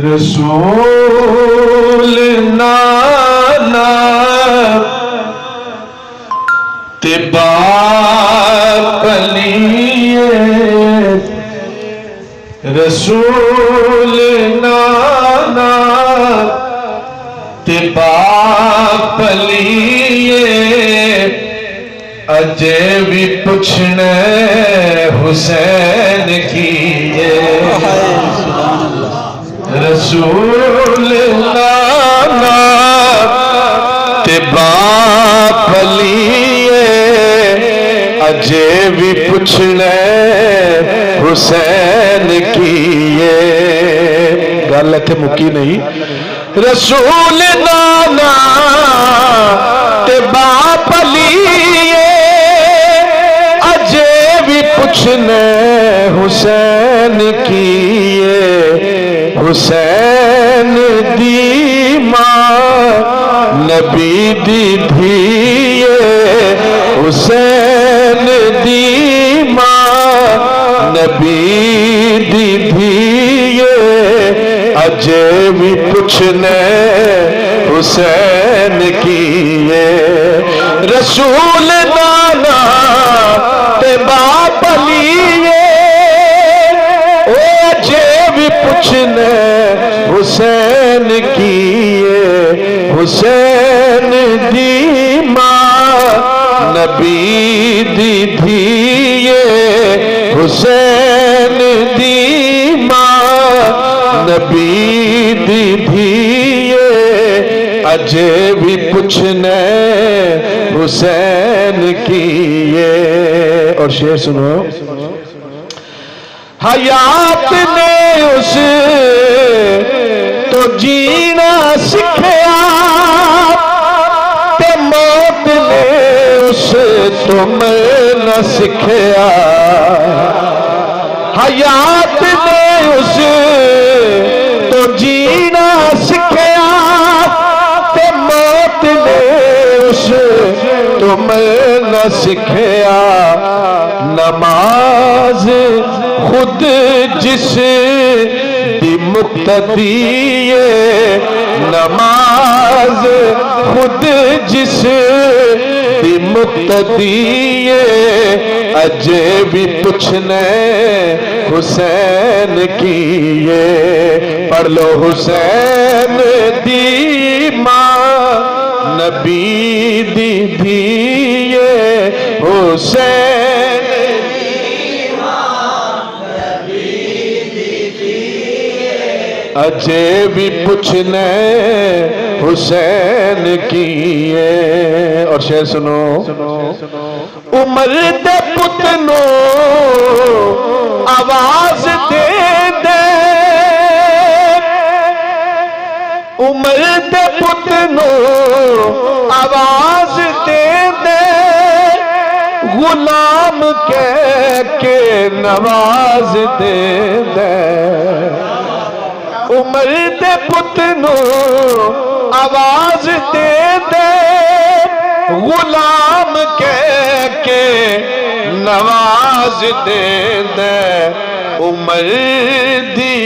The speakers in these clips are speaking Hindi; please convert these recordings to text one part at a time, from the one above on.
रसूल नाना ते बाप लिए, रसूल नाना ते बाप लिए, अजे भी पुछने हुसैन किए। रसूल नाना ते बाप लिए, अजे भी पुछने हुसैन किए। गल इत्थे मुक्की नहीं। रसूल नाना ते बाप लिए, अजे भी पुछने हुसैन किए। हुसैन दी मां नबी दी धीए, हुसैन दी मां नबी दी धीए, अजे भी पुछने हुसैन किए। रसूल नाना ते बाप लिए, अजे भी पुछने हुसैन किए। हुसैन दी मां नबी दी धीए, हुसैन दी मां नबी दी धीए, अजे भी पुछने हुसैन किए। और शेर सुनो। हयात ने उस तो जीना सिखाया, ते मौत ने उस तो मरना सिखाया। हयात ने उस तो जीना सिखाया, ते मौत ने उस तो मरना सिखाया। नमाज खुद जिस दी मुक्तदीए, नमाज खुद जिस दी मुक्तदीए, अजे भी पुछने हुसैन किए। पढ़ लो। हुसैन दी मां नबी दी धीए, हुसैन अजे भी पुछने हुसैन किए। और शेर सुनो। उमर दे पुत नो आवाज दे दे, उमर दे पुत नो आवाज दे दे, गुलाम कह के नवाज दे दे। उमर दे पुत नो आवाज दे दे, गुलाम कह के नवाज दे दे। उमर दी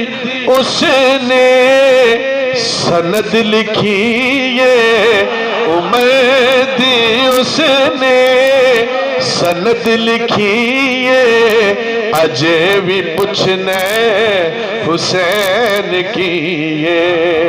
उसने सनद लिखी है, उमर दी उसने सनद लिखी है, अजे भी पुछने हुसैन की है।